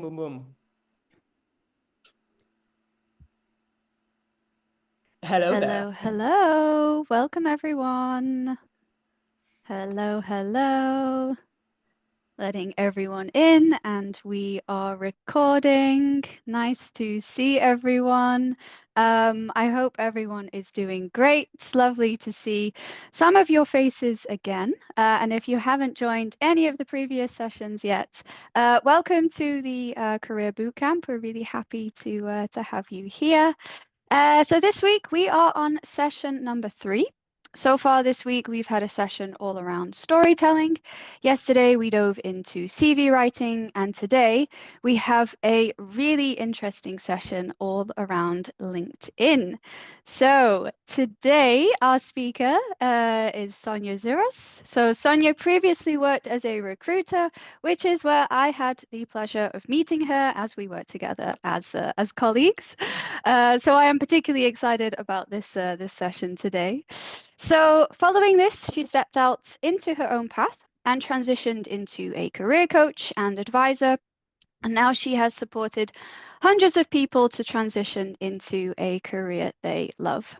Boom, boom. Hello there. Hello, hello. Welcome, everyone. Hello, hello. Letting everyone in, and we are recording. Nice to see everyone. I hope everyone is doing great. It's lovely to see some of your faces again. And if you haven't joined any of the previous sessions yet, welcome to the Career Bootcamp. We're really happy to have you here. So this week we are on session number 3. So far this week, we've had a session all around storytelling. Yesterday, we dove into CV writing, and today we have a really interesting session all around LinkedIn. So today, our speaker is Sonia Ziros. So Sonia previously worked as a recruiter, which is where I had the pleasure of meeting her as we worked together as colleagues. So I am particularly excited about this session today. So following this, she stepped out into her own path and transitioned into a career coach and advisor. And now she has supported hundreds of people to transition into a career they love.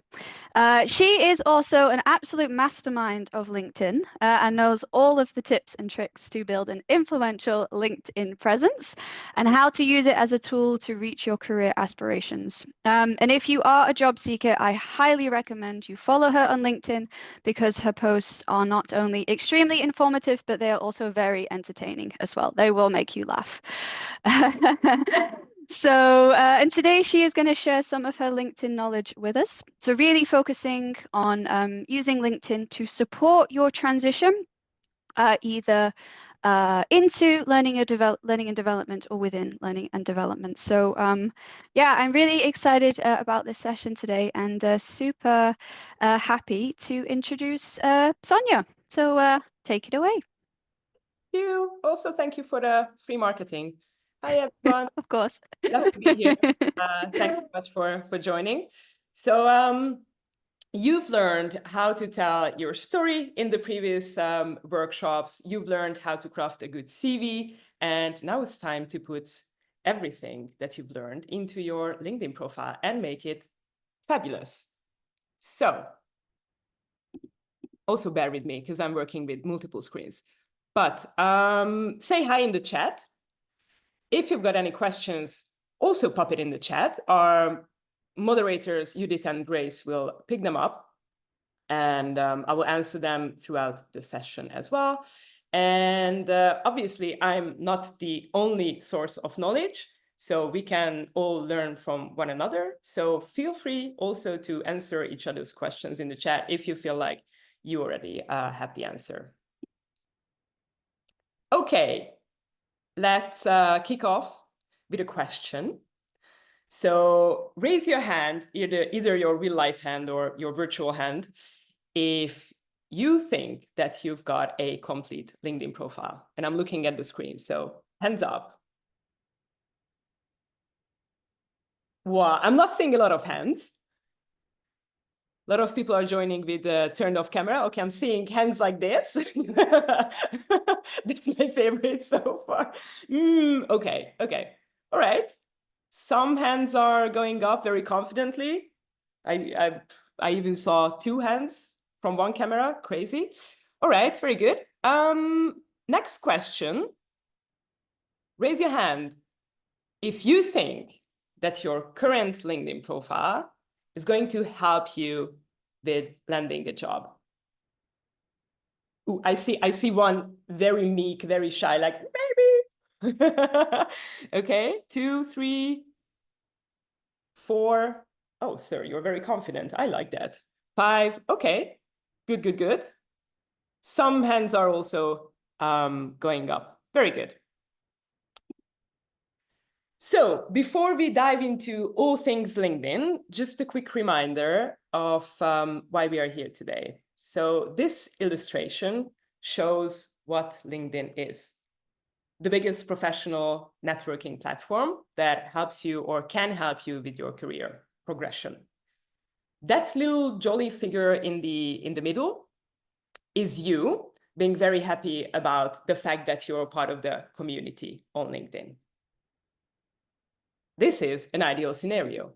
She is also an absolute mastermind of LinkedIn and knows all of the tips and tricks to build an influential LinkedIn presence and how to use it as a tool to reach your career aspirations. And if you are a job seeker, I highly recommend you follow her on LinkedIn because her posts are not only extremely informative, but they are also very entertaining as well. They will make you laugh. And today she is going to share some of her LinkedIn knowledge with us. So really focusing on using LinkedIn to support your transition, either into learning and development or within learning and development. So yeah, I'm really excited about this session today and super happy to introduce Sonia. So take it away. You also thank you for the free marketing. Hi, everyone. Of course. Love to be here. Thanks so much for joining. So you've learned how to tell your story in the previous workshops. You've learned how to craft a good CV. And now it's time to put everything that you've learned into your LinkedIn profile and make it fabulous. So also bear with me because I'm working with multiple screens. But say hi in the chat. If you've got any questions, also pop it in the chat. Our moderators, Judith and Grace, will pick them up. And I will answer them throughout the session as well. And obviously, I'm not the only source of knowledge. So we can all learn from one another. So feel free also to answer each other's questions in the chat if you feel like you already have the answer. Okay, let's kick off with a question. So raise your hand, either your real life hand or your virtual hand, if you think that you've got a complete LinkedIn profile. And I'm looking at the screen, so hands up. Wow, I'm not seeing a lot of hands. A lot of people are joining with the turned off camera. Okay, I'm seeing hands like this. That's my favorite so far. Okay. All right. Some hands are going up very confidently. I even saw 2 hands from one camera. Crazy. All right, very good. Next question. Raise your hand if you think that your current LinkedIn profile is going to help you with landing a job. Ooh, I see one very meek, very shy, like maybe. Okay, 2, 3, 4. Oh, sir, you're very confident. I like that. 5. Okay, good. Some hands are also going up. Very good. So before we dive into all things LinkedIn, just a quick reminder of why we are here today. So this illustration shows what LinkedIn is: the biggest professional networking platform that helps you or can help you with your career progression. That little jolly figure in the middle is you being very happy about the fact that you're part of the community on LinkedIn. This is an ideal scenario.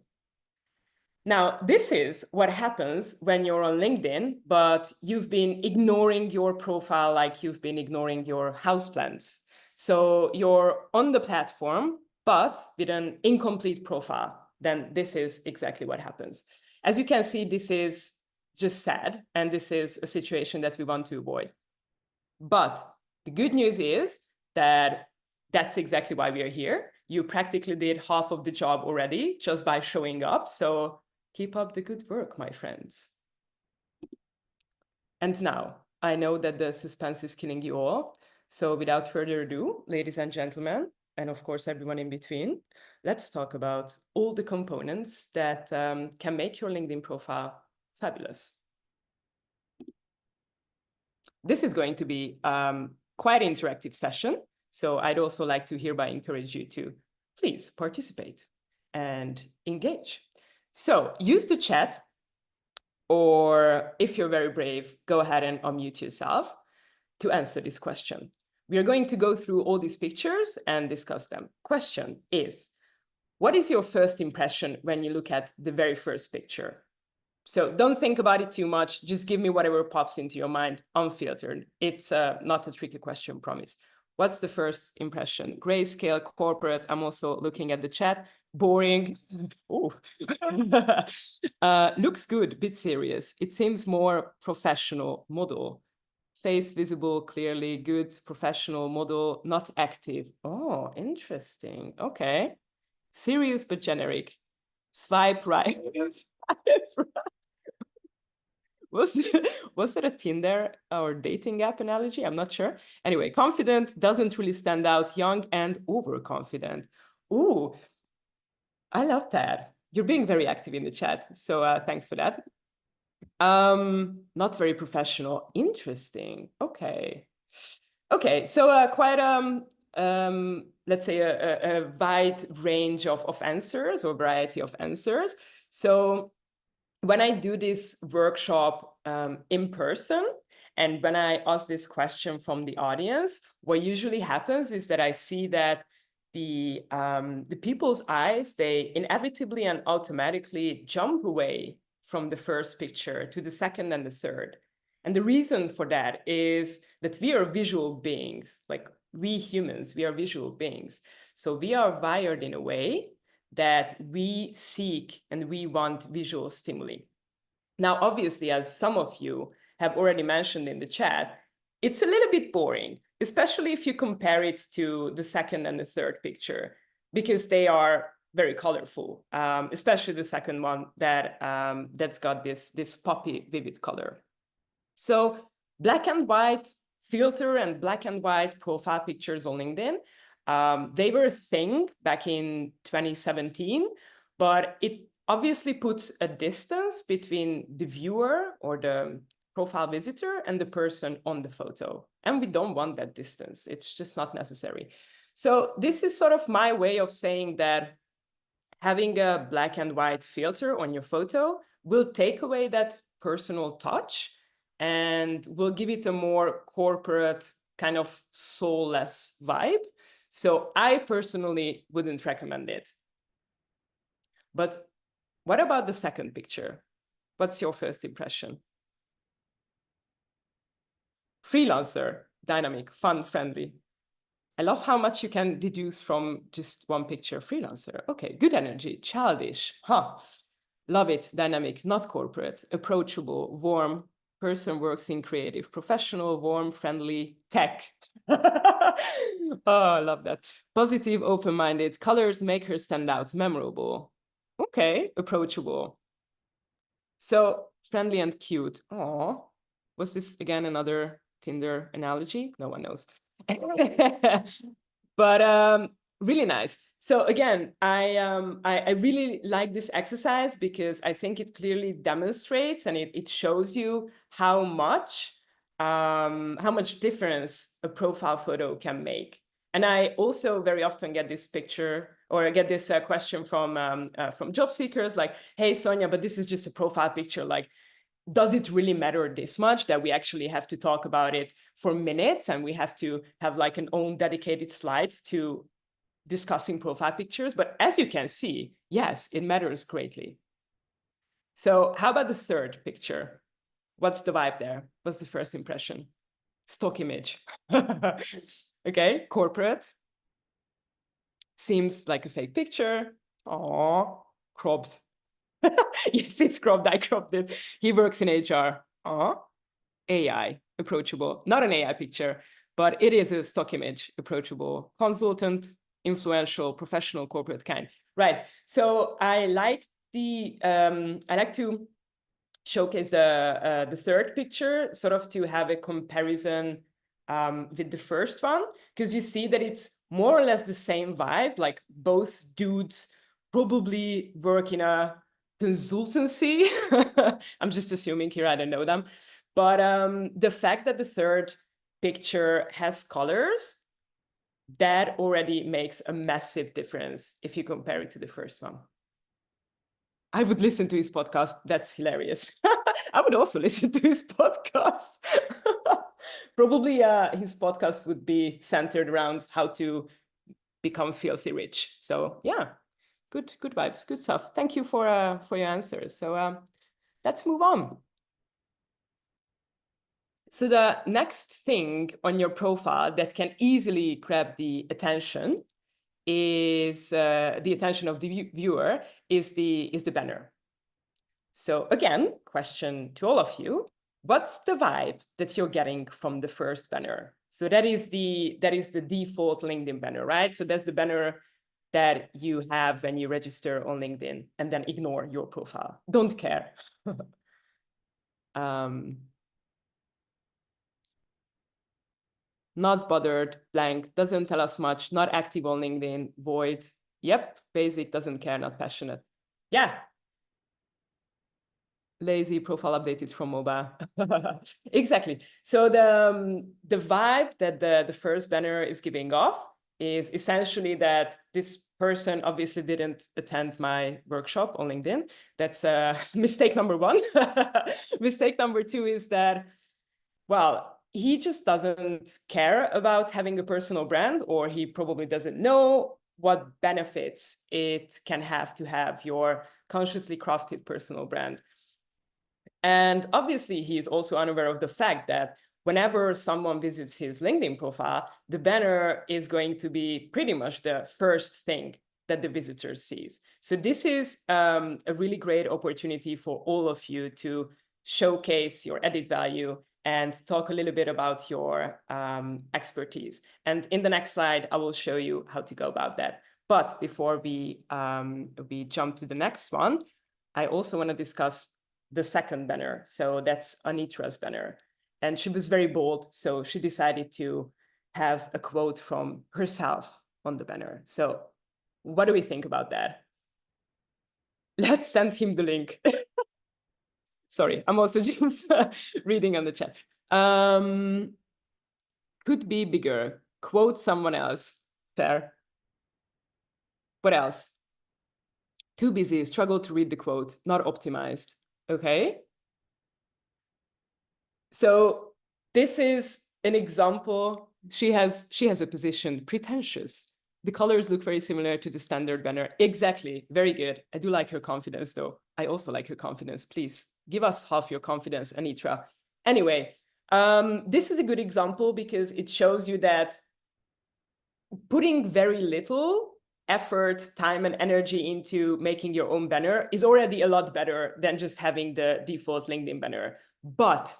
Now, this is what happens when you're on LinkedIn, but you've been ignoring your profile like you've been ignoring your houseplants. So you're on the platform, but with an incomplete profile. Then this is exactly what happens. As you can see, this is just sad, and this is a situation that we want to avoid. But the good news is that that's exactly why we are here. You practically did half of the job already just by showing up. So keep up the good work, my friends. And now, I know that the suspense is killing you all. So without further ado, ladies and gentlemen, and of course everyone in between, let's talk about all the components that can make your LinkedIn profile fabulous. This is going to be quite an interactive session. So I'd also like to hereby encourage you to please participate and engage. So use the chat, or if you're very brave, go ahead and unmute yourself to answer this question. We are going to go through all these pictures and discuss them. Question is, what is your first impression when you look at the very first picture? So don't think about it too much. Just give me whatever pops into your mind, unfiltered. It's not a tricky question, promise. What's the first impression? Grayscale, corporate. I'm also looking at the chat. Boring. Oh. Looks good, bit serious. It seems more professional model. Face visible, clearly good, professional model, not active. Oh, interesting. Okay. Serious but generic. Swipe right. Was it a Tinder or dating app analogy? I'm not sure. Anyway, confident doesn't really stand out, young and overconfident. Ooh, I love that. You're being very active in the chat, so thanks for that. Not very professional. Interesting. Okay. Okay, so quite let's say a wide range of answers, or variety of answers. So when I do this workshop in person, and when I ask this question from the audience, what usually happens is that I see that the people's eyes, they inevitably and automatically jump away from the first picture to the second and the third. And the reason for that is that we are visual beings, like we humans, we are visual beings. So we are wired in a way that we seek and we want visual stimuli. Now, obviously, as some of you have already mentioned in the chat, it's a little bit boring, especially if you compare it to the second and the third picture, because they are very colorful, especially the second one that's got this poppy vivid color. So black and white filter and black and white profile pictures on LinkedIn, they were a thing back in 2017, but it obviously puts a distance between the viewer or the profile visitor and the person on the photo. And we don't want that distance. It's just not necessary. So this is sort of my way of saying that having a black and white filter on your photo will take away that personal touch and will give it a more corporate, kind of soulless vibe. So I personally wouldn't recommend it. But what about the second picture? What's your first impression? Freelancer, dynamic, fun, friendly. I love how much you can deduce from just one picture. Freelancer. Okay, good energy, childish. Huh. Love it, dynamic, not corporate, approachable, warm, person works in creative, professional, warm, friendly, tech. Oh, I love that. Positive, open-minded, colors make her stand out, memorable. Okay, approachable. So friendly and cute. Oh, was this again another Tinder analogy? No one knows. But really nice. So again, I really like this exercise because I think it clearly demonstrates and it shows you how much difference a profile photo can make. And I also very often get this picture or I get this question from job seekers like, hey, Sonia, but this is just a profile picture. Like, does it really matter this much that we actually have to talk about it for minutes and we have to have like an own dedicated slides to discussing profile pictures, but as you can see, yes, it matters greatly. So how about the third picture? What's the vibe there? What's the first impression? Stock image. Okay, corporate. Seems like a fake picture. Aww, cropped. Yes, it's cropped. I cropped it. He works in HR. Aww. AI, approachable. Not an AI picture, but it is a stock image, approachable, consultant, influential, professional, corporate kind. Right. So I like to showcase the third picture, sort of to have a comparison with the first one, because you see that it's more or less the same vibe. Like both dudes probably work in a consultancy. I'm just assuming here, I don't know them. But the fact that the third picture has colors, that already makes a massive difference if you compare it to the first one. I would listen to his podcast. That's hilarious. I would also listen to his podcast. Probably his podcast would be centered around how to become filthy rich. So yeah, good vibes, good stuff. Thank you for your answers. So let's move on. So the next thing on your profile that can easily grab the attention is the attention of the viewer is the banner. So again, question to all of you: what's the vibe that you're getting from the first banner? So that is the default LinkedIn banner, right? So that's the banner that you have when you register on LinkedIn, and then ignore your profile. Don't care. Not bothered, blank, doesn't tell us much, not active on LinkedIn, void. Yep, basic, doesn't care, not passionate. Yeah. Lazy, profile updated from mobile. Exactly. So the vibe that the first banner is giving off is essentially that this person obviously didn't attend my workshop on LinkedIn. That's mistake number one. Mistake number two is that, well, he just doesn't care about having a personal brand, or he probably doesn't know what benefits it can have to have your consciously crafted personal brand. And obviously, he is also unaware of the fact that whenever someone visits his LinkedIn profile, the banner is going to be pretty much the first thing that the visitor sees. So this is a really great opportunity for all of you to showcase your added value and talk a little bit about your expertise. And in the next slide, I will show you how to go about that. But before we jump to the next one, I also want to discuss the second banner. So that's Anitra's banner. And she was very bold. So she decided to have a quote from herself on the banner. So what do we think about that? Let's send him the link. Sorry, I'm also just reading on the chat. Could be bigger. Quote someone else. Fair. What else? Too busy, struggle to read the quote, not optimized. Okay. So this is an example. She has a position, pretentious. The colors look very similar to the standard banner. Exactly, very good. I do like her confidence though. I also like her confidence. Please give us half your confidence, Anitra. Anyway, this is a good example because it shows you that putting very little effort, time, and energy into making your own banner is already a lot better than just having the default LinkedIn banner. But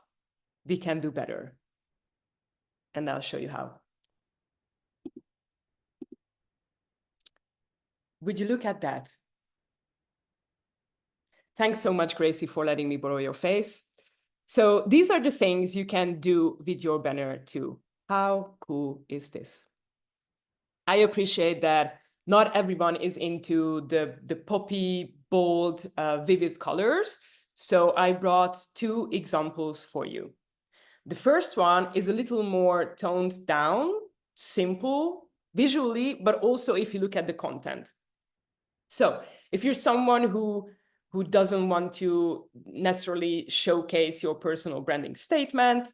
we can do better. And I'll show you how. Would you look at that? Thanks so much, Gracie, for letting me borrow your face. So these are the things you can do with your banner too. How cool is this? I appreciate that not everyone is into the poppy, bold, vivid colors. So I brought two examples for you. The first one is a little more toned down, simple visually, but also if you look at the content. So if you're someone who doesn't want to necessarily showcase your personal branding statement,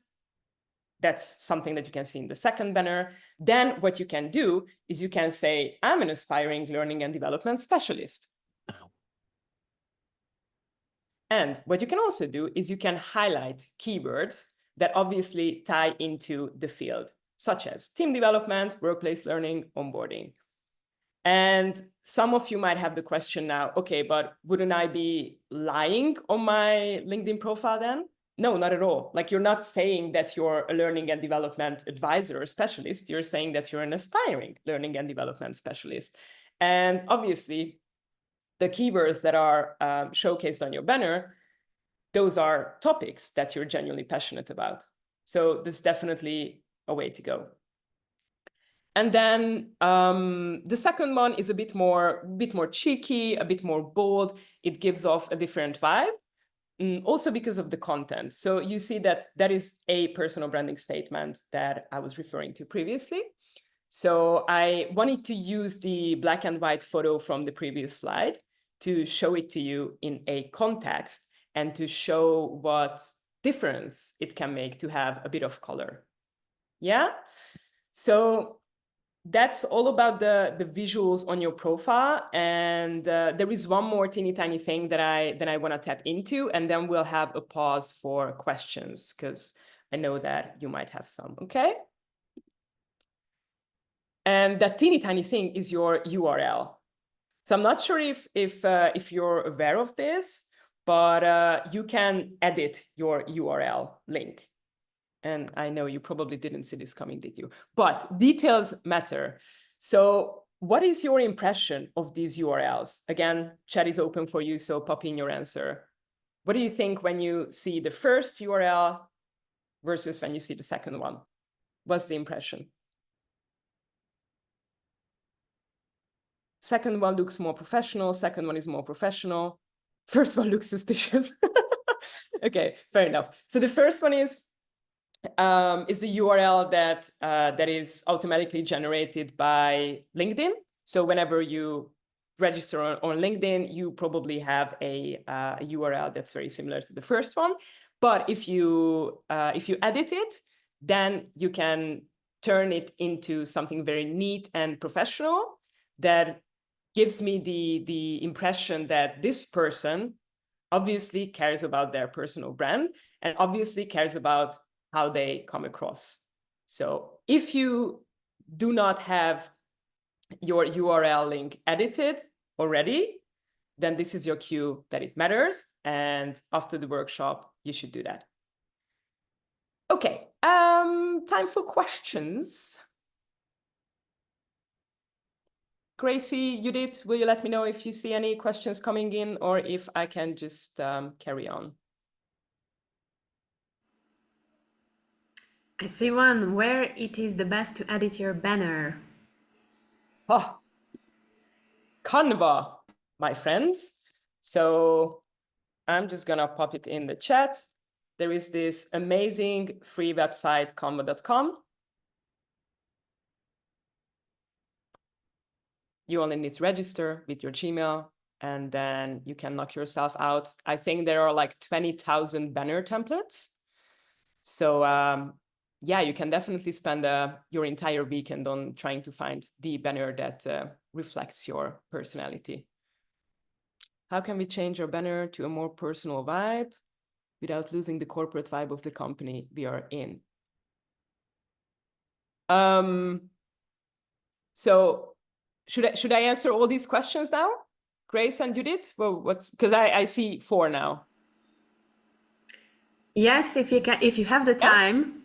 That's something that you can see in the second banner. Then what you can do is you can say, I'm an aspiring learning and development specialist. And what you can also do is you can highlight keywords that obviously tie into the field, such as team development, workplace learning, onboarding. And some of you might have the question now, okay, but wouldn't I be lying on my LinkedIn profile then? No, not at all. Like, you're not saying that you're a learning and development advisor or specialist. You're saying that you're an aspiring learning and development specialist. And obviously, the keywords that are showcased on your banner, those are topics that you're genuinely passionate about. So this is definitely a way to go. And then the second one is a bit more cheeky, a bit more bold. It gives off a different vibe, also because of the content. So you see that that is a personal branding statement that I was referring to previously. So I wanted to use the black and white photo from the previous slide to show it to you in a context and to show what difference it can make to have a bit of color. Yeah. So that's all about the visuals on your profile. And there is one more teeny tiny thing that I want to tap into, and then we'll have a pause for questions, because I know that you might have some. Okay. And that teeny tiny thing is your URL. So I'm not sure if you're aware of this, but you can edit your URL link. And I know you probably didn't see this coming, did you? But details matter. So what is your impression of these URLs? Again, chat is open for you, so pop in your answer. What do you think when you see the first URL versus when you see the second one? What's the impression? Second one looks more professional. Second one is more professional. First one looks suspicious. Okay, fair enough. So the first one is a URL that is automatically generated by LinkedIn. So whenever you register on LinkedIn, you probably have a URL that's very similar to the first one. But if you edit it, then you can turn it into something very neat and professional that gives me the impression that this person obviously cares about their personal brand and obviously cares about how they come across. So if you do not have your URL link edited already, then this is your cue that it matters. And after the workshop, you should do that. Okay, time for questions. Gracie, Judith, will you let me know if you see any questions coming in or if I can just carry on? I see one. Where it is the best to edit your banner? Oh, Canva, my friends. So I'm just gonna pop it in the chat. There is this amazing free website, canva.com. You only need to register with your Gmail, and then you can knock yourself out. I think there are like 20,000 banner templates. So yeah, you can definitely spend your entire weekend on trying to find the banner that reflects your personality. How can we change our banner to a more personal vibe without losing the corporate vibe of the company we are in? So should I answer all these questions now, Grace and Judith? Well, because I see 4 now. Yes, if you have the time.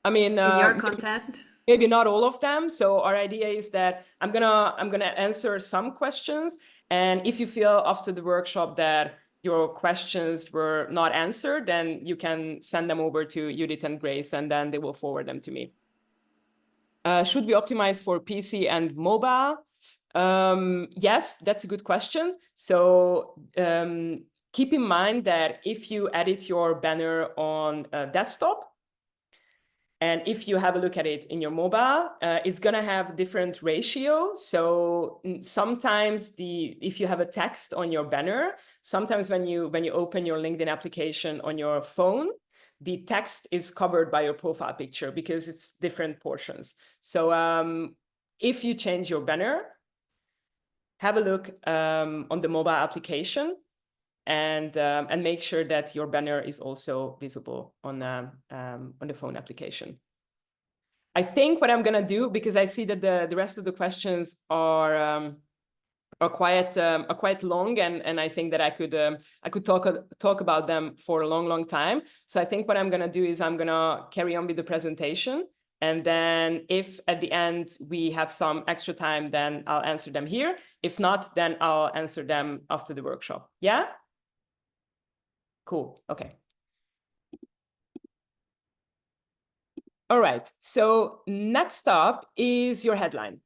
I mean, in your content. Maybe not all of them. So our idea is that I'm gonna answer some questions, and if you feel after the workshop that your questions were not answered, then you can send them over to Judith and Grace, and then they will forward them to me. Should we optimize for PC and mobile? Yes, that's a good question. So keep in mind that if you edit your banner on a desktop, and if you have a look at it in your mobile, it's going to have different ratio. So sometimes if you have a text on your banner, sometimes when you open your LinkedIn application on your phone, the text is covered by your profile picture because it's different portions. So if you change your banner, have a look on the mobile application and make sure that your banner is also visible on the phone application. I think what I'm gonna do, because I see that the rest of the questions are quite long, and I think that I could talk about them for a long time. So I think what I'm gonna do is I'm gonna carry on with the presentation, and then if at the end we have some extra time, then I'll answer them here. If not, then I'll answer them after the workshop. Yeah? Cool. Okay. All right. So next up is your headline.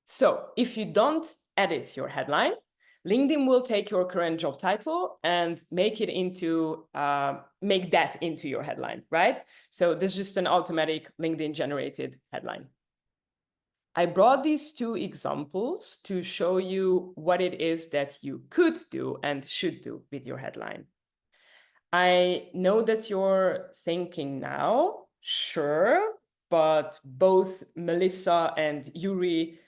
So if you don't edit your headline, LinkedIn will take your current job title and make that into your headline, right? So this is just an automatic LinkedIn generated headline. I brought these two examples to show you what it is that you could do and should do with your headline. I know that you're thinking now, sure, but both Melissa and Yuri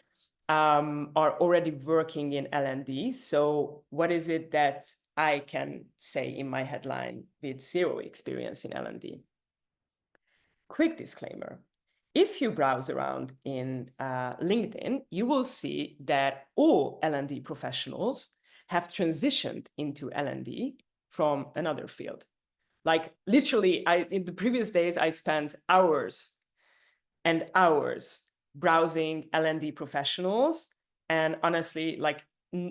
are already working in L&D. So what is it that I can say in my headline with zero experience in L&D? Quick disclaimer. If you browse around in LinkedIn, you will see that all L&D professionals have transitioned into L&D from another field. Like literally, in the previous days, I spent hours and hours browsing L&D professionals. And honestly, like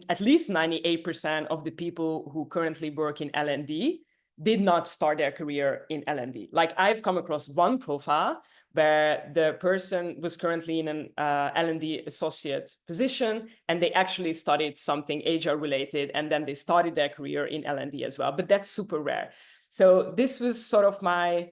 at least 98% of the people who currently work in L&D did not start their career in L&D. Like I've come across one profile where the person was currently in an L&D associate position, and they actually studied something HR related, and then they started their career in L&D as well. But that's super rare. So this was sort of my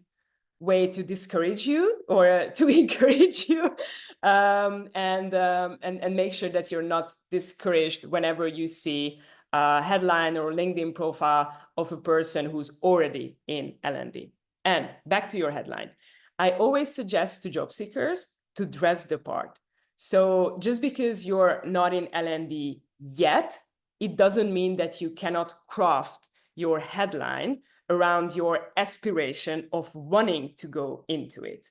way to discourage you or to encourage you, and make sure that you're not discouraged whenever you see a headline or LinkedIn profile of a person who's already in L&D. And back to your headline. I always suggest to job seekers to dress the part. So just because you're not in L&D yet, it doesn't mean that you cannot craft your headline around your aspiration of wanting to go into it,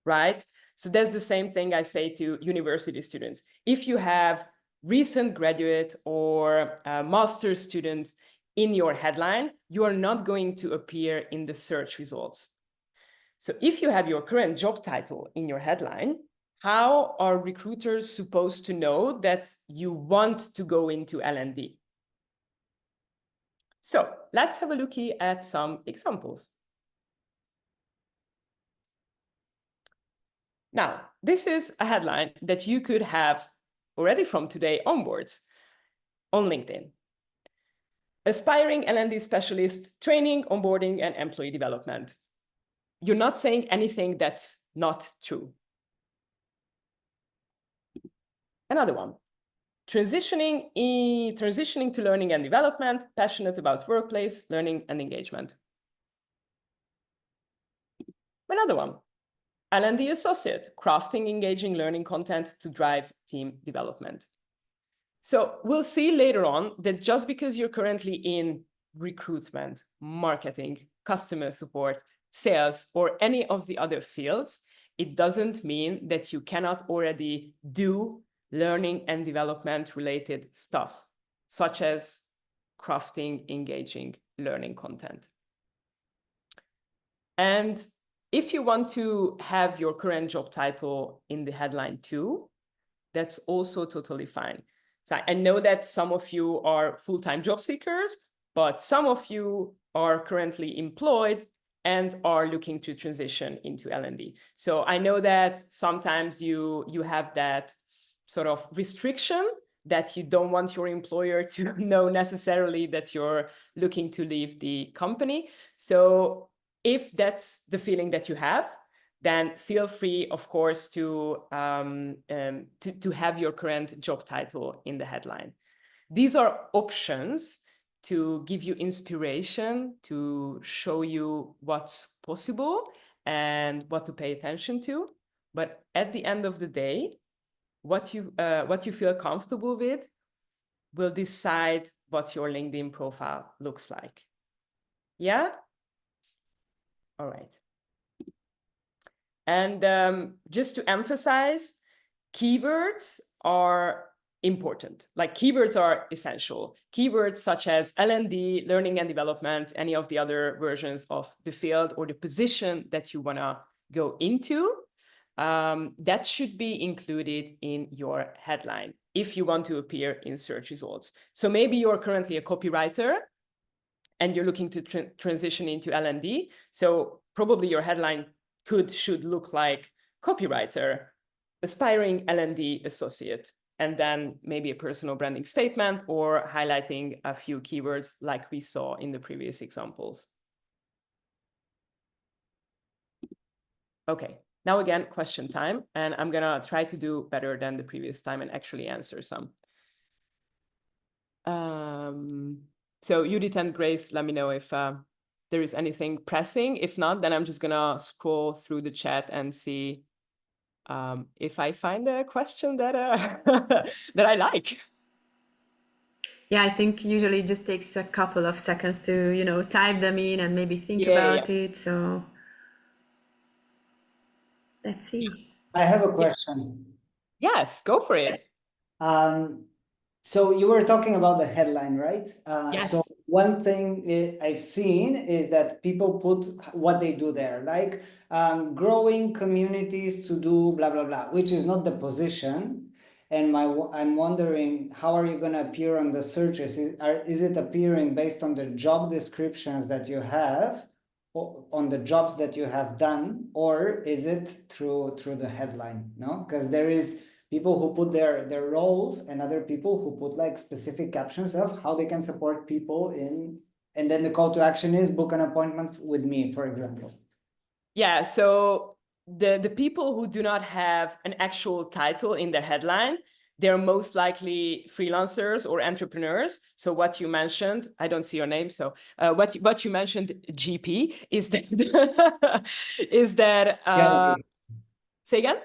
right? So that's the same thing I say to university students. If you have recent graduate or master's student in your headline, you are not going to appear in the search results. So if you have your current job title in your headline, how are recruiters supposed to know that you want to go into L&D? So let's have a looky at some examples. Now, this is a headline that you could have already from today onwards on LinkedIn. Aspiring L&D specialist, training, onboarding, and employee development. You're not saying anything that's not true. Another one. Transitioning to learning and development, passionate about workplace, learning and engagement. Another one. L&D associate, crafting engaging learning content to drive team development. So we'll see later on that just because you're currently in recruitment, marketing, customer support, sales, or any of the other fields, it doesn't mean that you cannot already do learning and development related stuff, such as crafting engaging learning content. And if you want to have your current job title in the headline too, that's also totally fine. So I know that some of you are full-time job seekers, but some of you are currently employed and are looking to transition into L&D. So I know that sometimes you have that sort of restriction that you don't want your employer to know necessarily that you're looking to leave the company. So if that's the feeling that you have, then feel free, of course, to have your current job title in the headline. These are options to give you inspiration, to show you what's possible and what to pay attention to. But at the end of the day, what you feel comfortable with will decide what your LinkedIn profile looks like. Yeah? All right. And just to emphasize, keywords are important. Like keywords are essential. Keywords such as L&D, learning and development, any of the other versions of the field or the position that you want to go into, that should be included in your headline if you want to appear in search results. So maybe you're currently a copywriter and you're looking to transition into L&D. So probably your headline should look like copywriter, aspiring L&D associate, and then maybe a personal branding statement or highlighting a few keywords like we saw in the previous examples. Okay, now again, question time, and I'm gonna try to do better than the previous time and actually answer some. So Judith and Grace, let me know if there is anything pressing. If not, then I'm just gonna scroll through the chat and see if I find a question that that I like. Yeah, I think usually it just takes a couple of seconds to, you know, type them in and maybe think about it. So let's see. I have a question. Yes, go for it. So you were talking about the headline, right? Yes. So one thing I've seen is that people put what they do there, like growing communities to do blah, blah, blah, which is not the position. And I'm wondering, how are you going to appear on the searches? Is it appearing based on the job descriptions that you have, or on the jobs that you have done, or is it through the headline? No, because there is people who put their roles and other people who put like specific captions of how they can support people in, and then the call to action is book an appointment with me, for example. Yeah, so the people who do not have an actual title in their headline, they're most likely freelancers or entrepreneurs. So what you mentioned, I don't see your name. So what you mentioned, GP, is that is that say again?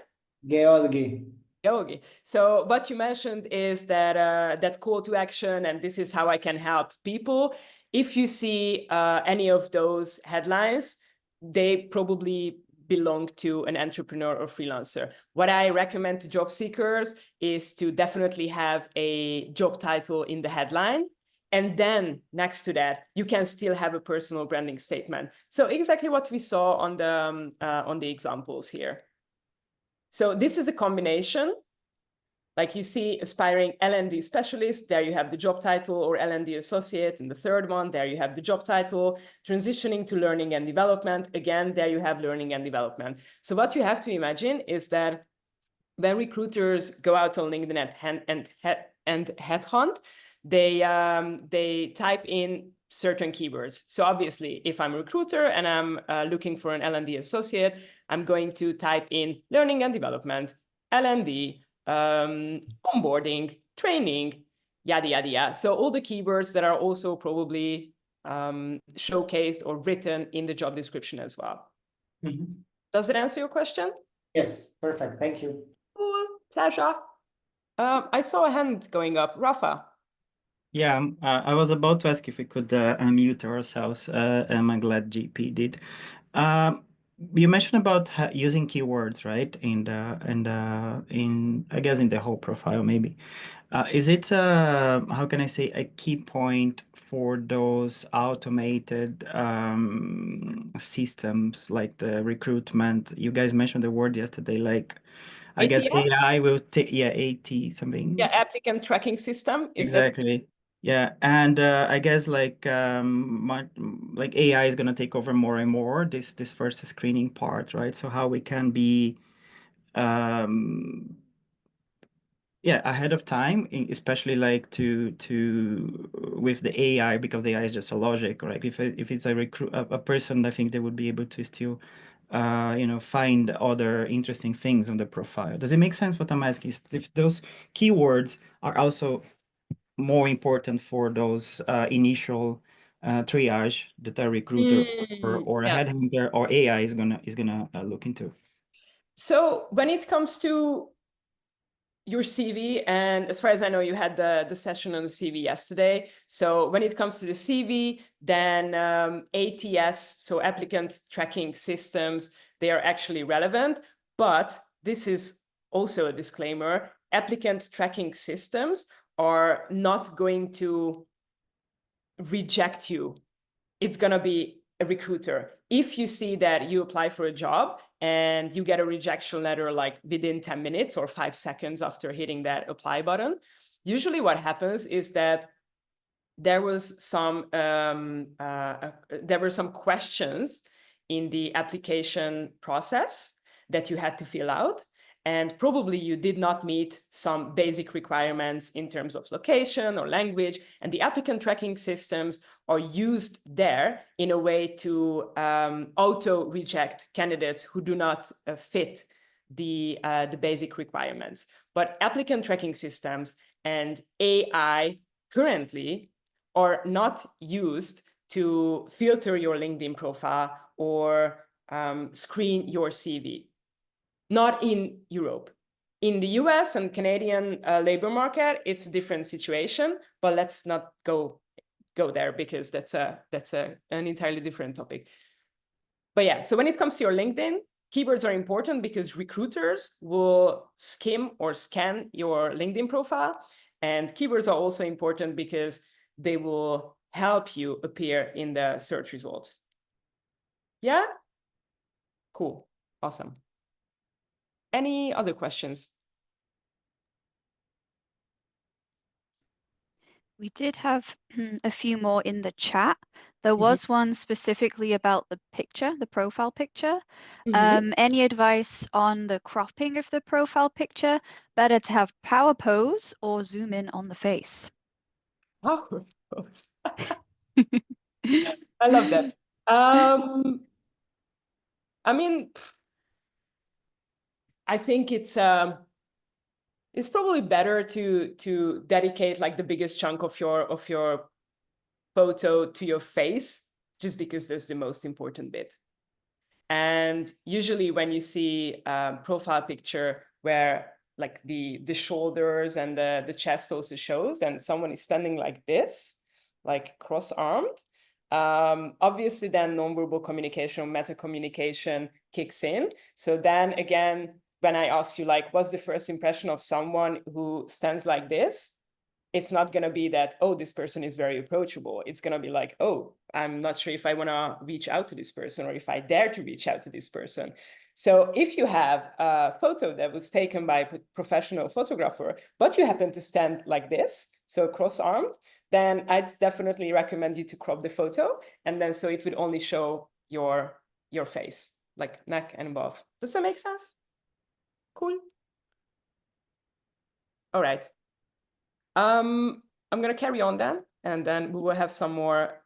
Geology. Okay. So what you mentioned is that that call to action, and this is how I can help people. If you see any of those headlines, they probably belong to an entrepreneur or freelancer. What I recommend to job seekers is to definitely have a job title in the headline. And then next to that, you can still have a personal branding statement. So exactly what we saw on the examples here. So this is a combination. Like you see, aspiring L&D specialist, there you have the job title, or L&D associate. And the third one, there you have the job title. Transitioning to learning and development, again, there you have learning and development. So what you have to imagine is that when recruiters go out on LinkedIn and headhunt, they type in certain keywords. So obviously, if I'm a recruiter and I'm looking for an L&D associate, I'm going to type in learning and development, L&D, onboarding, training, yada, yada, yada. So all the keywords that are also probably showcased or written in the job description as well. Mm-hmm. Does it answer your question? Yes, perfect. Thank you. Cool, pleasure. I saw a hand going up. Rafa. Yeah, I was about to ask if we could unmute ourselves, and I'm glad GP did. You mentioned about using keywords, right? In I guess in the whole profile, maybe. Is it how can I say, a key point for those automated systems like the recruitment? You guys mentioned the word yesterday, like I guess ATS? AI will take, yeah, AT something. Yeah, applicant tracking system. Is Exactly. Yeah, and I guess like like AI is gonna take over more and more this first screening part, right? So how we can be yeah, ahead of time, especially like to with the AI, because the AI is just a logic, right? If it's a person, I think they would be able to still you know, find other interesting things on the profile. Does it make sense what I'm asking? If those keywords are also more important for those initial triage that a recruiter or a headhunter or AI is gonna look into? So when it comes to your CV, and as far as I know, you had the session on the CV yesterday. So when it comes to the CV, then ATS, so applicant tracking systems, they are actually relevant. But this is also a disclaimer: applicant tracking systems are not going to reject you. It's going to be a recruiter. If you see that you apply for a job and you get a rejection letter like within 10 minutes or 5 seconds after hitting that apply button, usually what happens is that there were some questions in the application process that you had to fill out, and probably you did not meet some basic requirements in terms of location or language, and the applicant tracking systems are used there in a way to auto reject candidates who do not fit the basic requirements. But applicant tracking systems and AI currently are not used to filter your LinkedIn profile or screen your CV. Not in Europe. In the US and Canadian labor market, it's a different situation, but let's not go there because that's an entirely different topic. But yeah, so when it comes to your LinkedIn, keywords are important because recruiters will skim or scan your LinkedIn profile, and keywords are also important because they will help you appear in the search results. Yeah? Cool. Awesome. Any other questions? We did have a few more in the chat. There was one specifically about the picture, the profile picture. Any advice on the cropping of the profile picture? Better to have power pose or zoom in on the face? Power pose. I love that. I mean, I think it's probably better to dedicate like the biggest chunk of your photo to your face, just because that's the most important bit. And usually when you see a profile picture where like the shoulders and the chest also shows, and someone is standing like this, like cross-armed, obviously then nonverbal communication, meta communication kicks in. So then again, when I ask you like, what's the first impression of someone who stands like this? It's not going to be that, oh, this person is very approachable. It's going to be like, oh, I'm not sure if I want to reach out to this person or if I dare to reach out to this person. So if you have a photo that was taken by a professional photographer, but you happen to stand like this, so cross-armed, then I'd definitely recommend you to crop the photo. And then so it would only show your face, like neck and above. Does that make sense? Cool. All right. I'm going to carry on then, and then we will have some more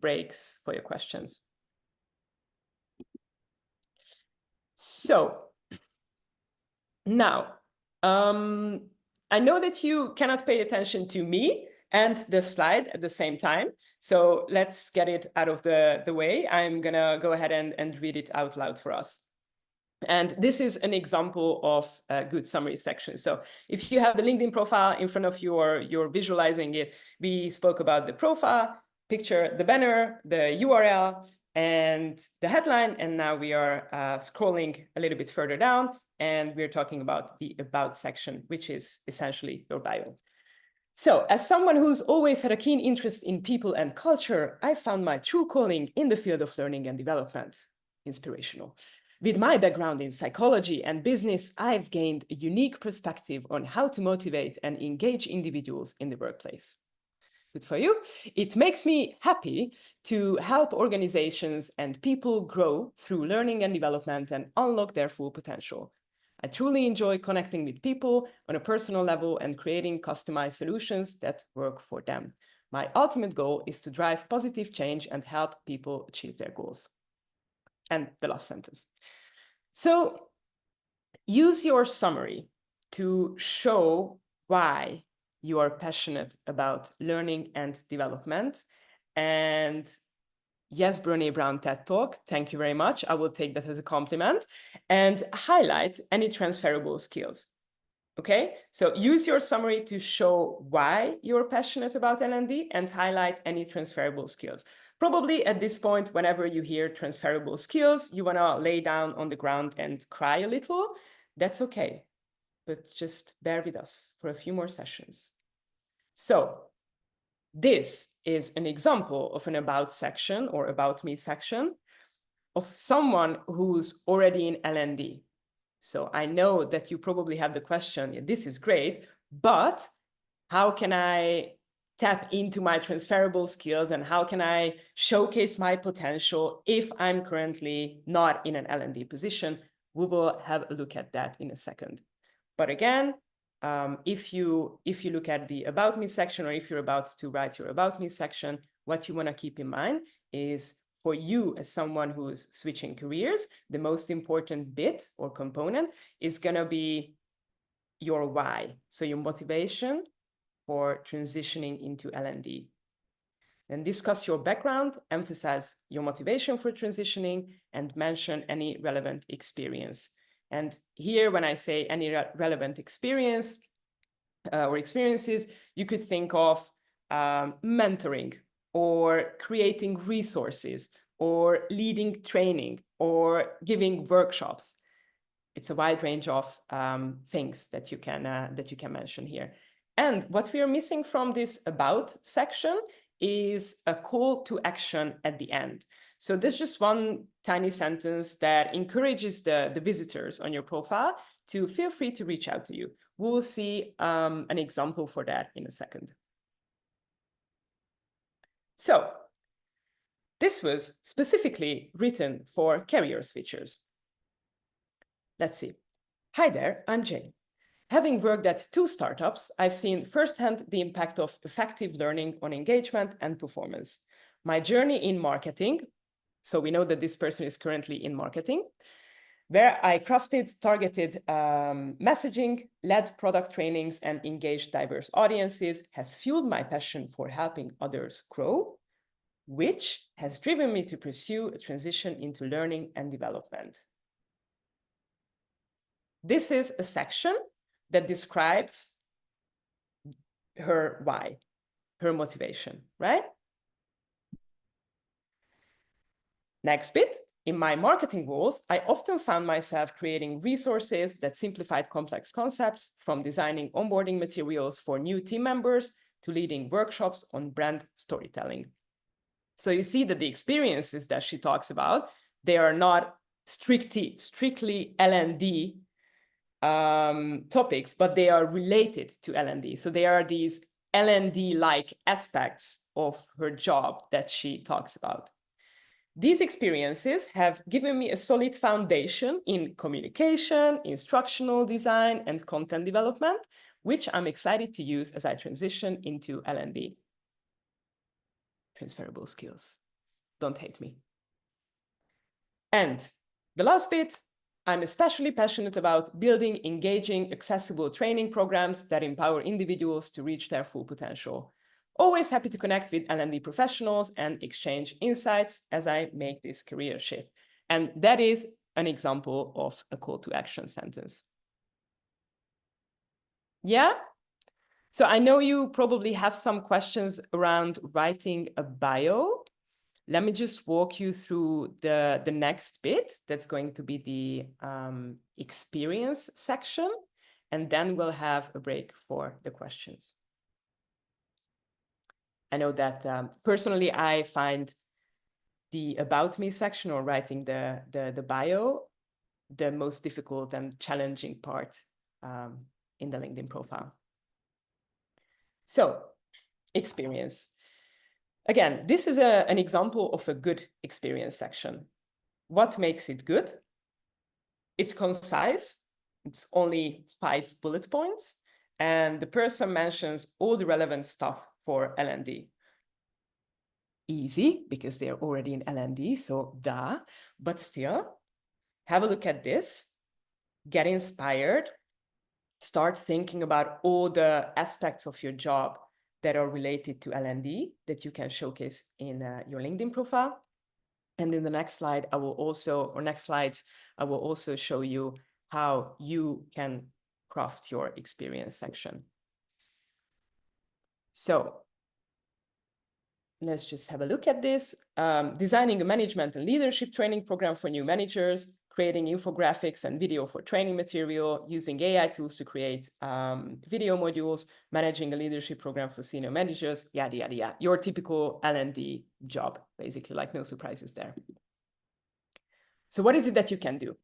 breaks for your questions. So now, I know that you cannot pay attention to me and the slide at the same time. So let's get it out of the way. I'm going to go ahead and read it out loud for us. And this is an example of a good summary section. So if you have the LinkedIn profile in front of you or you're visualizing it, we spoke about the profile picture, the banner, the URL, and the headline. And now we are scrolling a little bit further down, and we're talking about the About section, which is essentially your bio. So as someone who's always had a keen interest in people and culture, I found my true calling in the field of learning and development. Inspirational. With my background in psychology and business, I've gained a unique perspective on how to motivate and engage individuals in the workplace. Good for you. It makes me happy to help organizations and people grow through learning and development and unlock their full potential. I truly enjoy connecting with people on a personal level and creating customized solutions that work for them. My ultimate goal is to drive positive change and help people achieve their goals. And the last sentence. So use your summary to show why you are passionate about learning and development. And yes, Brené Brown TED Talk, thank you very much. I will take that as a compliment. And highlight any transferable skills. Okay, so use your summary to show why you're passionate about L&D and highlight any transferable skills. Probably at this point, whenever you hear transferable skills, you want to lay down on the ground and cry a little. That's okay, but just bear with us for a few more sessions. So this is an example of an about section or about me section of someone who's already in L&D. So I know that you probably have the question, yeah, this is great, but how can I tap into my transferable skills and how can I showcase my potential if I'm currently not in an L&D position? We will have a look at that in a second. But again, if you look at the About Me section, or if you're about to write your About Me section, what you want to keep in mind is, for you as someone who's switching careers, the most important bit or component is going to be your why. So your motivation for transitioning into L&D. And discuss your background, emphasize your motivation for transitioning, and mention any relevant experience. And here, when I say any relevant experience or experiences, you could think of mentoring, or creating resources, or leading training, or giving workshops. It's a wide range of things that you can mention here. And what we are missing from this About section is a call to action at the end. So there's just one tiny sentence that encourages the visitors on your profile to feel free to reach out to you. We'll see an example for that in a second. So this was specifically written for career switchers. Let's see. Hi there, I'm Jane. Having worked at 2 startups, I've seen firsthand the impact of effective learning on engagement and performance. My journey in marketing, so we know that this person is currently in marketing, where I crafted targeted messaging, led product trainings, and engaged diverse audiences, has fueled my passion for helping others grow, which has driven me to pursue a transition into learning and development. This is a section that describes her why, her motivation, right? Next bit. In my marketing roles, I often found myself creating resources that simplified complex concepts, from designing onboarding materials for new team members to leading workshops on brand storytelling. So you see that the experiences that she talks about, they are not strictly L&D topics, but they are related to L&D. So they are these L&D-like aspects of her job that she talks about. These experiences have given me a solid foundation in communication, instructional design, and content development, which I'm excited to use as I transition into L&D. Transferable skills. Don't hate me. And the last bit, I'm especially passionate about building engaging, accessible training programs that empower individuals to reach their full potential. Always happy to connect with L&D professionals and exchange insights as I make this career shift. And that is an example of a call to action sentence. Yeah? So I know you probably have some questions around writing a bio. Let me just walk you through the next bit. That's going to be the experience section, and then we'll have a break for the questions. I know that personally, I find the About Me section, or writing the bio, the most difficult and challenging part in the LinkedIn profile. So, experience. Again, this is an example of a good experience section. What makes it good? It's concise. It's only 5 bullet points. And the person mentions all the relevant stuff for L&D. Easy, because they're already in L&D, so duh. But still, have a look at this. Get inspired. start thinking about all the aspects of your job that are related to L&D that you can showcase in your LinkedIn profile. And in the next slide, I will also, or next slides, I will also show you how you can craft your experience section. So let's just have a look at this. Designing a management and leadership training program for new managers, creating infographics and video for training material, using AI tools to create video modules, managing a leadership program for senior managers, yada, yada, yada. Your typical L&D job, basically, like no surprises there. So what is it that you can do?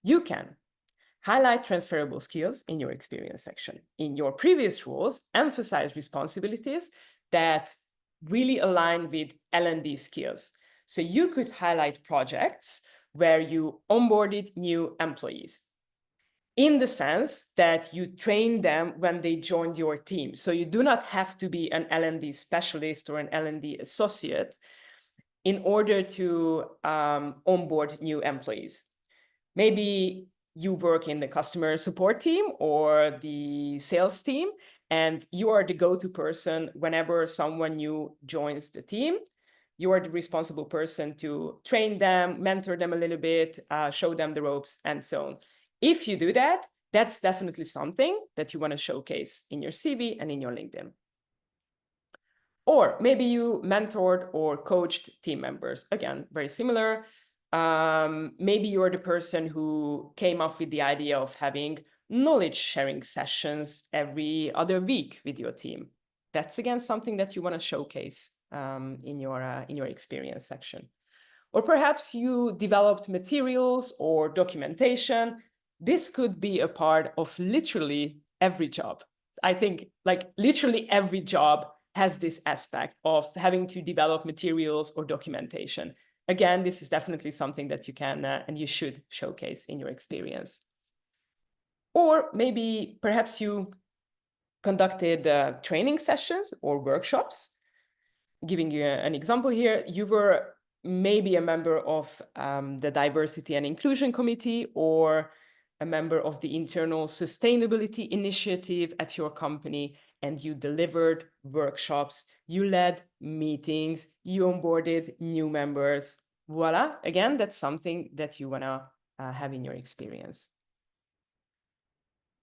You can highlight transferable skills in your experience section. In your previous roles, emphasize responsibilities that really align with L&D skills. So you could highlight projects where you onboarded new employees, in the sense that you train them when they joined your team. So you do not have to be an L&D specialist or an L&D associate in order to onboard new employees. Maybe you work in the customer support team or the sales team, and you are the go-to person whenever someone new joins the team. You are the responsible person to train them, mentor them a little bit, show them the ropes, and so on. If you do that, that's definitely something that you want to showcase in your CV and in your LinkedIn. Or maybe you mentored or coached team members. Again, very similar. Maybe you're the person who came up with the idea of having knowledge sharing sessions every other week with your team. That's again something that you want to showcase in your experience section. Or perhaps you developed materials or documentation. This could be a part of literally every job. I think like literally every job has this aspect of having to develop materials or documentation. Again, this is definitely something that you can and you should showcase in your experience. Or maybe perhaps you conducted training sessions or workshops. Giving you an example here, you were maybe a member of the Diversity and Inclusion Committee or a member of the Internal Sustainability Initiative at your company, and you delivered workshops, you led meetings, you onboarded new members. Voila, again, that's something that you want to have in your experience.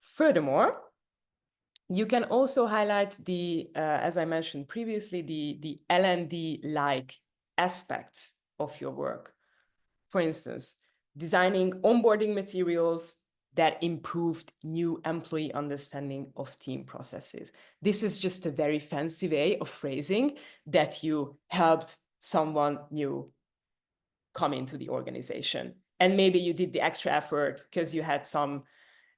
Furthermore, you can also highlight the, as I mentioned previously, the L&D-like aspects of your work. For instance, designing onboarding materials that improved new employee understanding of team processes. This is just a very fancy way of phrasing that you helped someone new come into the organization. And maybe you did the extra effort because you had some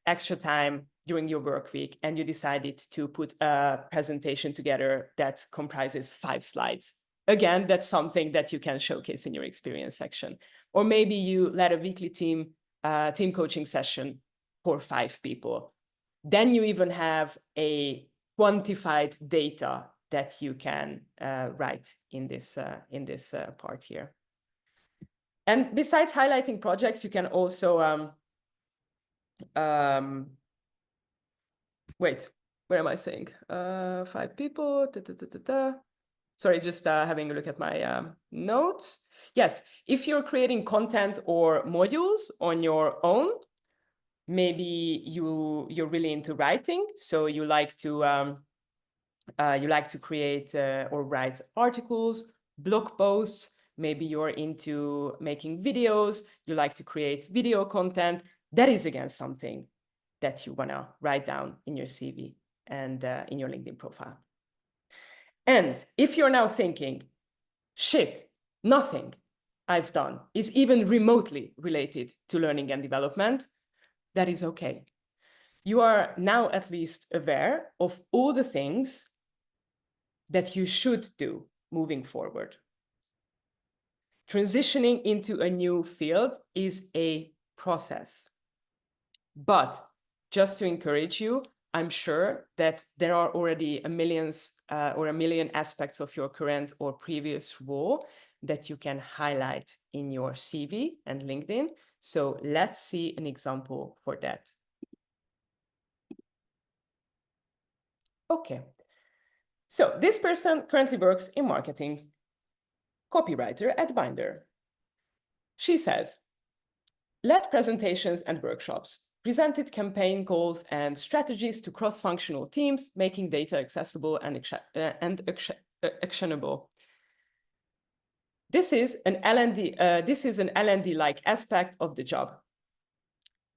extra time during your work week and you decided to put a presentation together that comprises 5 slides. Again, that's something that you can showcase in your experience section. Or maybe you led a weekly team coaching session for 5 people. Then you even have a quantified data that you can write in this part here. And besides highlighting projects, you can also wait, where am I saying? 5 people. Sorry, just having a look at my notes. Yes, if you're creating content or modules on your own, maybe you're really into writing, so you like to create or write articles, blog posts. Maybe you're into making videos. You like to create video content. That is again something that you want to write down in your CV and in your LinkedIn profile. And if you're now thinking, shit, nothing I've done is even remotely related to learning and development, that is okay. You are now at least aware of all the things that you should do moving forward. Transitioning into a new field is a process. But just to encourage you, I'm sure that there are already a million aspects of your current or previous role that you can highlight in your CV and LinkedIn. So let's see an example for that. Okay. So this person currently works in marketing, copywriter at Binder. She says, led presentations and workshops, presented campaign goals and strategies to cross-functional teams, making data accessible and actionable. This is an L&D-like aspect of the job.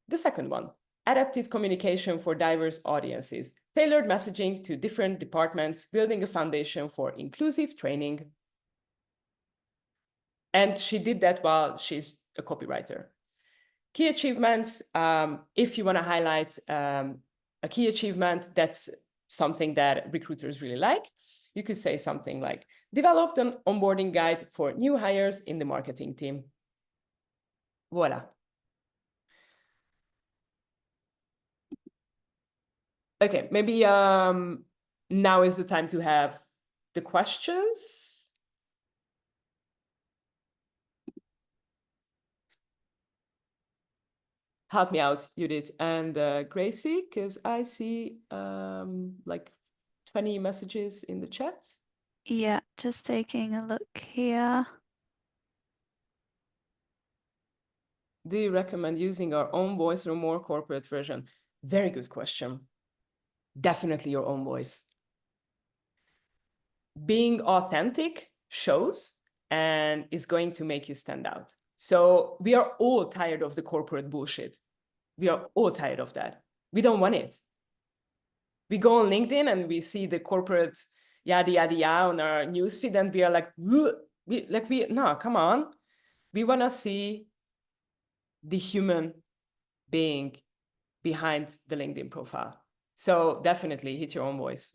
The second one, adapted communication for diverse audiences, tailored messaging to different departments, building a foundation for inclusive training. And she did that while she's a copywriter. Key achievements, if you want to highlight a key achievement, that's something that recruiters really like. You could say something like, developed an onboarding guide for new hires in the marketing team. Voila. Okay, maybe now is the time to have the questions. Help me out, Judith and Gracie, because I see like 20 messages in the chat. Yeah, just taking a look here. Do you recommend using our own voice or more corporate version? Very good question. Definitely your own voice. Being authentic shows and is going to make you stand out. So we are all tired of the corporate bullshit. We are all tired of that. We don't want it. We go on LinkedIn and we see the corporate yada yada yada on our newsfeed, and we are like, no, come on. We want to see the human being behind the LinkedIn profile. So definitely hit your own voice.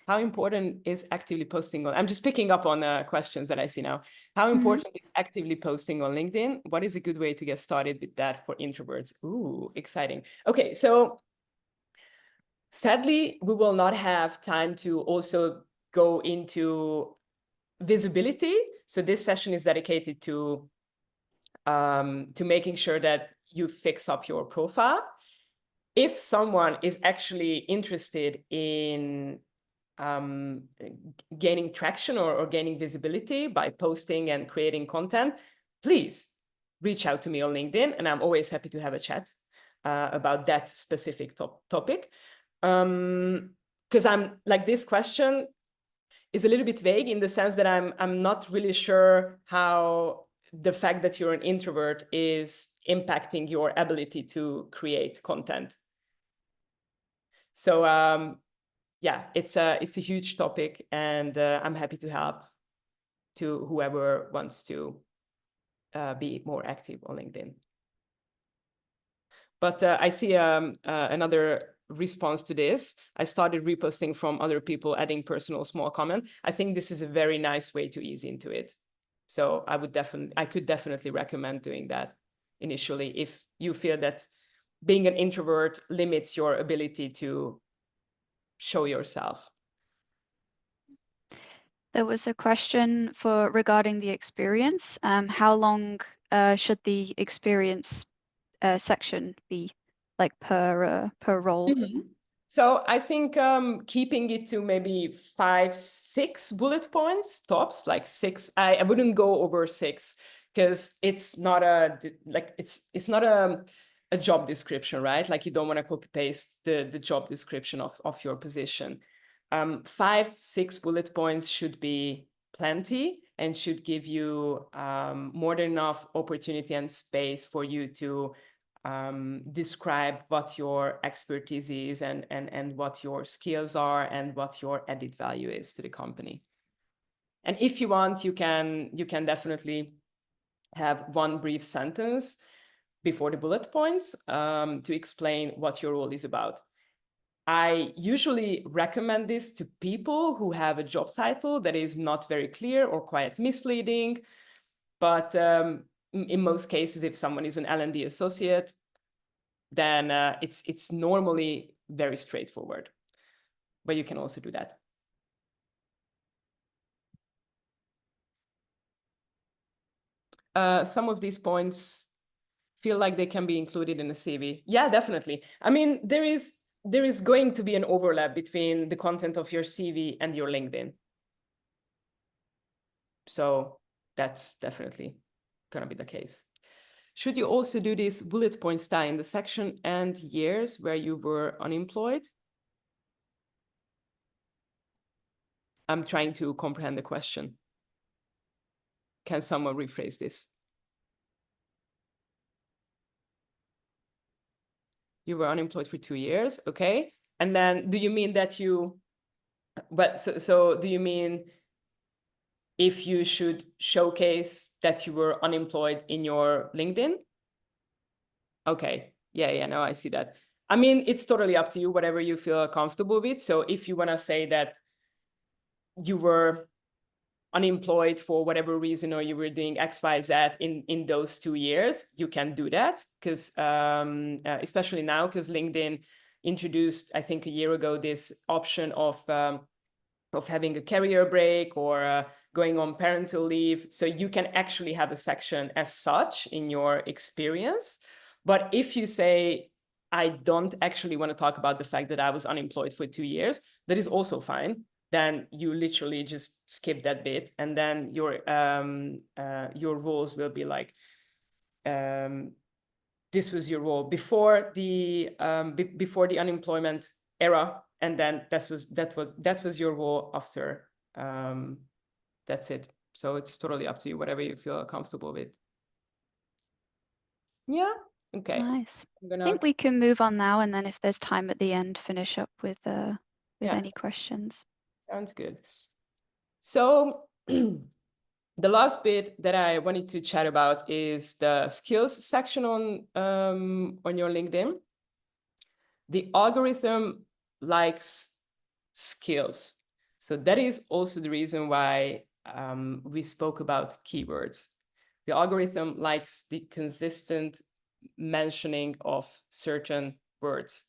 How important is actively posting on? I'm just picking up on questions that I see now. How important is actively posting on LinkedIn? What is a good way to get started with that for introverts? Ooh, exciting. Okay, so sadly, we will not have time to also go into visibility. So this session is dedicated to making sure that you fix up your profile. If someone is actually interested in gaining traction or gaining visibility by posting and creating content, please reach out to me on LinkedIn, and I'm always happy to have a chat about that specific topic. Because I'm like, this question is a little bit vague in the sense that I'm not really sure how the fact that you're an introvert is impacting your ability to create content. So yeah, it's a huge topic, and I'm happy to help to whoever wants to be more active on LinkedIn. But I see another response to this. I started reposting from other people, adding personal small comment. I think this is a very nice way to ease into it. So I could definitely recommend doing that initially if you feel that being an introvert limits your ability to show yourself. There was a question regarding the experience. How long should the experience section be, like per role? So I think keeping it to maybe 5, 6 bullet points tops, like 6. I wouldn't go over 6 because it's not it's not a job description, right? Like you don't want to copy paste the job description of your position. 5, 6 bullet points should be plenty and should give you more than enough opportunity and space for you to describe what your expertise is and what your skills are and what your added value is to the company. And if you want, you can definitely have one brief sentence before the bullet points to explain what your role is about. I usually recommend this to people who have a job title that is not very clear or quite misleading. But in most cases, if someone is an L&D associate, then it's normally very straightforward. But you can also do that. Some of these points feel like they can be included in a CV. Yeah, definitely. I mean, there is there is going to be an overlap between the content of your CV and your LinkedIn. So that's definitely going to be the case. Should you also do this bullet point style in the section and years where you were unemployed? I'm trying to comprehend the question. Can someone rephrase this? You were unemployed for 2 years, okay? And then do you mean that you, but so do you mean if you should showcase that you were unemployed in your LinkedIn? Okay, yeah, no, I see that. I mean, it's totally up to you, whatever you feel comfortable with. So if you want to say that you were unemployed for whatever reason, or you were doing X, Y, Z in those 2 years, you can do that, because especially now, because LinkedIn introduced, I think a year ago, this option of having a career break or going on parental leave. So you can actually have a section as such in your experience. But if you say, I don't actually want to talk about the fact that I was unemployed for 2 years, that is also fine. Then you literally just skip that bit, and then your roles will be like, this was your role before the unemployment era, and then that was your role after. That's it. So it's totally up to you, whatever you feel comfortable with. Yeah. Okay. Nice. I think we can move on now, and then if there's time at the end, finish up with any questions. Sounds good. So the last bit that I wanted to chat about is the skills section on your LinkedIn. The algorithm likes skills. So that is also the reason why we spoke about keywords. The algorithm likes the consistent mentioning of certain words.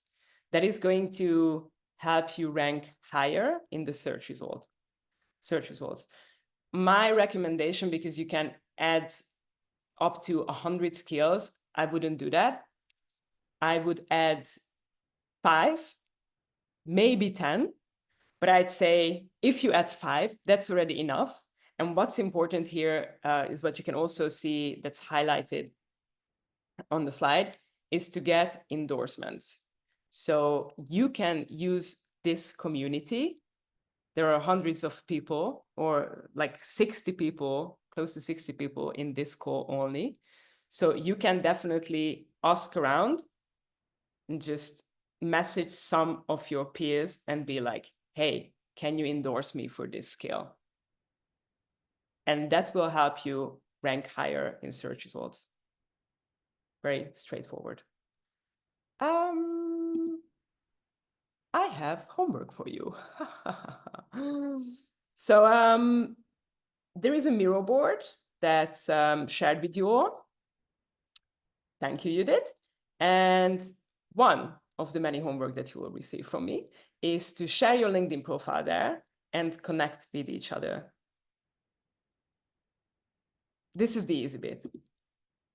That is going to help you rank higher in the search results. My recommendation, because you can add up to 100 skills, I wouldn't do that. I would add 5, maybe 10, but I'd say if you add 5, that's already enough. And what's important here is what you can also see that's highlighted on the slide, is to get endorsements. So you can use this community. There are hundreds of people, or like 60 people, close to 60 people in this call only. So you can definitely ask around and just message some of your peers and be like, hey, can you endorse me for this skill? And that will help you rank higher in search results. Very straightforward. I have homework for you. So there is a Miro board that's shared with you all. Thank you, Judith. And one of the many homework that you will receive from me is to share your LinkedIn profile there and connect with each other. This is the easy bit.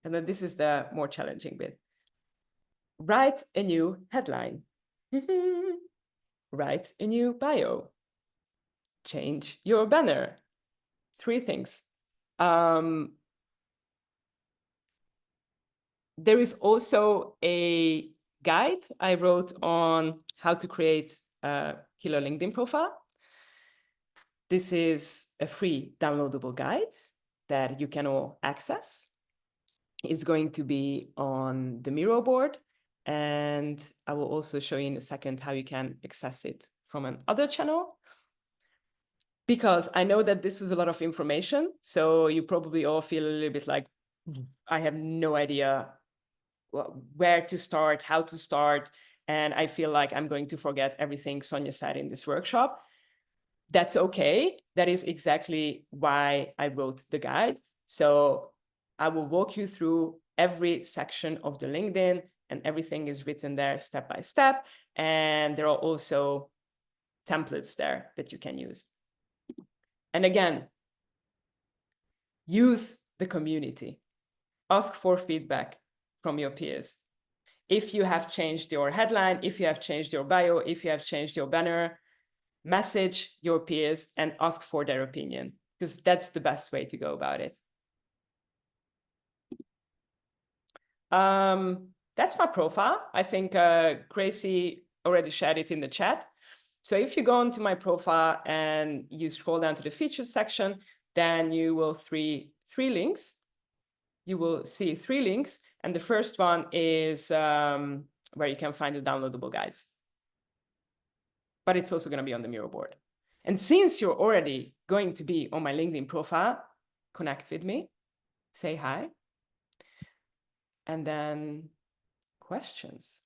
And then this is the more challenging bit. Write a new headline. Write a new bio. Change your banner. 3 things. There is also a guide I wrote on how to create a killer LinkedIn profile. This is a free downloadable guide that you can all access. It's going to be on the Miro board, and I will also show you in a second how you can access it from another channel. Because I know that this was a lot of information, so you probably all feel a little bit like, I have no idea where to start, how to start, and I feel like I'm going to forget everything Sonia said in this workshop. That's okay. That is exactly why I wrote the guide. So I will walk you through every section of the LinkedIn, and everything is written there step by step. And there are also templates there that you can use. And again, use the community. Ask for feedback from your peers. if you have changed your headline, if you have changed your bio, if you have changed your banner, message your peers and ask for their opinion, because that's the best way to go about it. That's my profile. I think Gracie already shared it in the chat. So if you go onto my profile and you scroll down to the featured section, then you will see three links. And the first one is where you can find the downloadable guides. But it's also going to be on the Miro board. And since you're already going to be on my LinkedIn profile, connect with me, say hi, and then questions.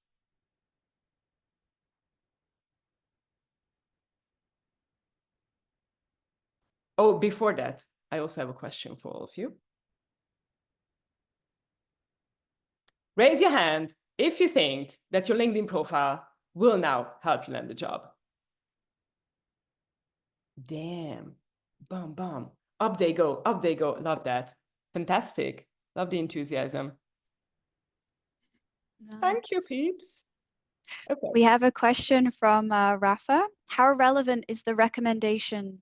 Oh, before that, I also have a question for all of you. Raise your hand if you think that your LinkedIn profile will now help you land the job. Damn, bam, bam. Up they go, up they go. Love that. Fantastic. Love the enthusiasm. Nice. Thank you, peeps. Okay. We have a question from Rafa. How relevant is the recommendation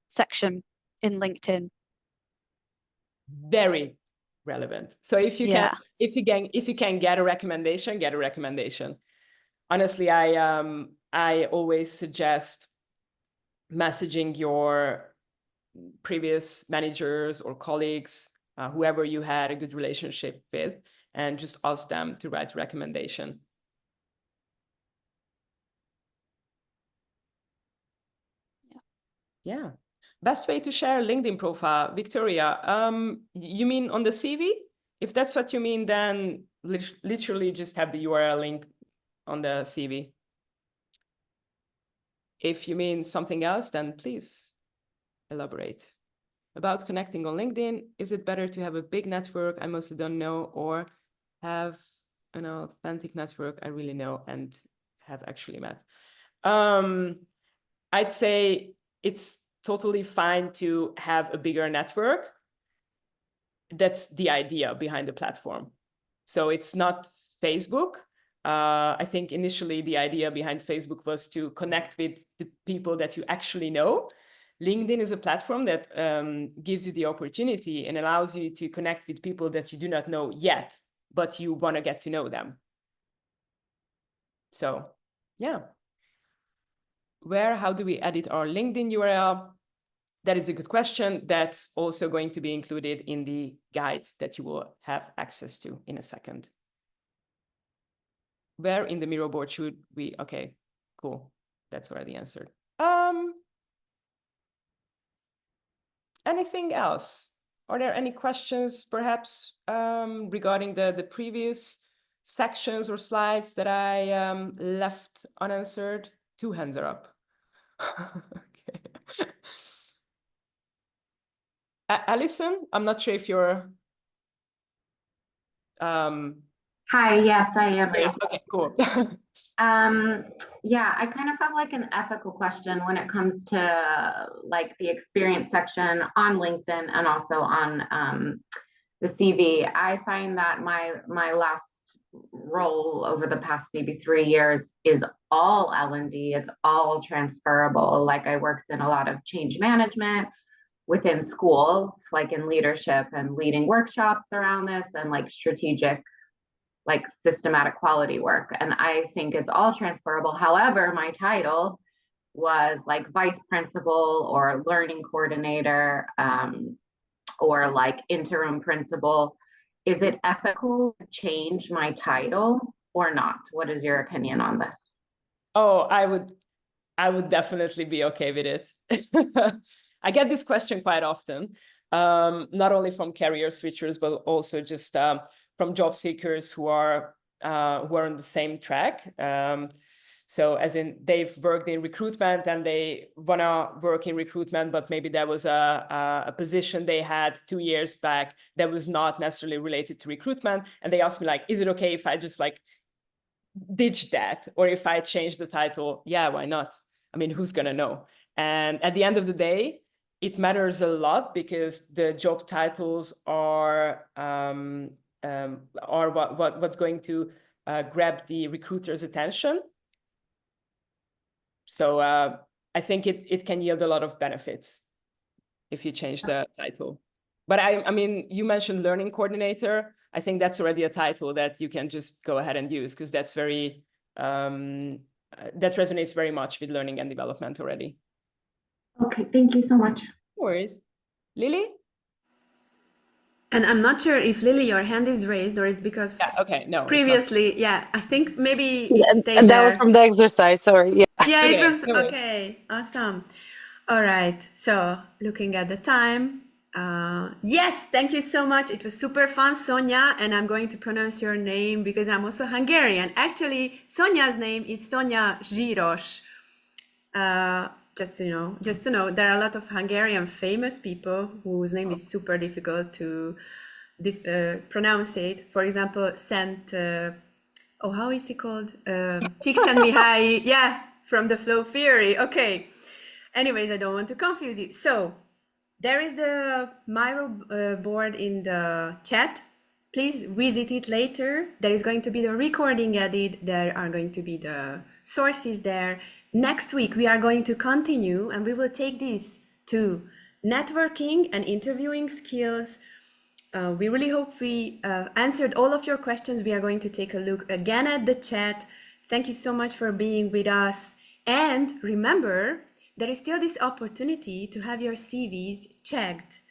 section in LinkedIn? Very relevant. So if you Yeah. can, if you can get a recommendation, get a recommendation. Honestly, I always suggest messaging your previous managers or colleagues, whoever you had a good relationship with, and just ask them to write a recommendation. Yeah. Best way to share a LinkedIn profile, Victoria. You mean on the CV? If that's what you mean, then literally just have the URL link on the CV. If you mean something else, then please elaborate. About connecting on LinkedIn, is it better to have a big network I mostly don't know, or have an authentic network I really know and have actually met? I'd say it's totally fine to have a bigger network. That's the idea behind the platform. So it's not Facebook. I think initially the idea behind Facebook was to connect with the people that you actually know. LinkedIn is a platform that gives you the opportunity and allows you to connect with people that you do not know yet, but you want to get to know them. So yeah. How do we edit our LinkedIn URL? That is a good question. That's also going to be included in the guide that you will have access to in a second. Where in the Miro board should we? Okay, cool. That's already answered. Anything else? Are there any questions perhaps regarding the previous sections or slides that I left unanswered? 2 hands are up. Okay. Alison, I'm not sure if you're Hi, yes, I am. yeah, okay, cool. Yeah, I kind of have like an ethical question when it comes to like the experience section on LinkedIn and also on the CV. I find that my last role over the past maybe 3 years is all L&D. It's all transferable. Like I worked in a lot of change management within schools, like in leadership and leading workshops around this and like strategic, like systematic quality work. And I think it's all transferable. However, my title was like vice principal or learning coordinator or like interim principal. Is it ethical to change my title or not? What is your opinion on this? Oh, I would definitely be okay with it. I get this question quite often, not only from career switchers, but also just from job seekers who are on the same track. So as in they've worked in recruitment and they want to work in recruitment, but maybe there was a position they had 2 years back that was not necessarily related to recruitment. And they asked me like, is it okay if I just like ditch that? Or if I change the title? Yeah, why not? I mean, who's going to know? And at the end of the day, it matters a lot because the job titles are what's going to grab the recruiter's attention. So I think it can yield a lot of benefits if you change the title. But I mean, you mentioned learning coordinator. I think that's already a title that you can just go ahead and use, because that's very, that resonates very much with learning and development already. Okay, thank you so much. No worries. Lily? And I'm not sure if Lily, your hand is raised, or it's because Okay, no. Previously, yeah, I think maybe Yeah, it stayed that was there. from the exercise. Sorry. Yeah. Yeah, it Okay, was okay. Awesome. All right. So looking at the time, yes, thank you so much. It was super fun, Sonia, and I'm going to pronounce your name because I'm also Hungarian. Actually, Sonia's name is Sonia Zsíros. Just to know, there are a lot of Hungarian famous people whose name is super difficult to pronounce it. For example, Saint, how is he called? Csikszentmihalyi, yeah, from the Flow Theory. Okay. Anyways, I don't want to confuse you. So there is the Miro board in the chat. Please visit it later. There is going to be the recording added. There are going to be the sources there. Next week, we are going to continue and we will take this to networking and interviewing skills. We really hope we answered all of your questions. We are going to take a look again at the chat. Thank you so much for being with us. And remember, there is still this opportunity to have your CVs checked.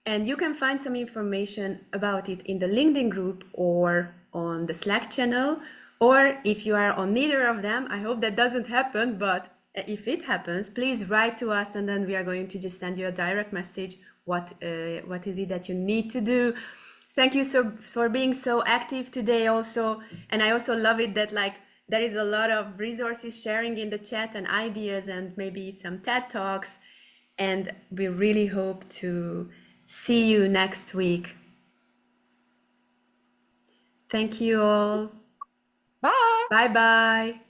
And you can find some information about it in the LinkedIn group or on the Slack channel. Or if you are on neither of them, I hope that doesn't happen, but if it happens, please write to us and then we are going to just send you a direct message. What is it that you need to do? Thank you for being so active today also. And I also love it that there is a lot of resources sharing in the chat and ideas and maybe some TED Talks. And we really hope to see you next week. Thank you all. Bye. Bye-bye.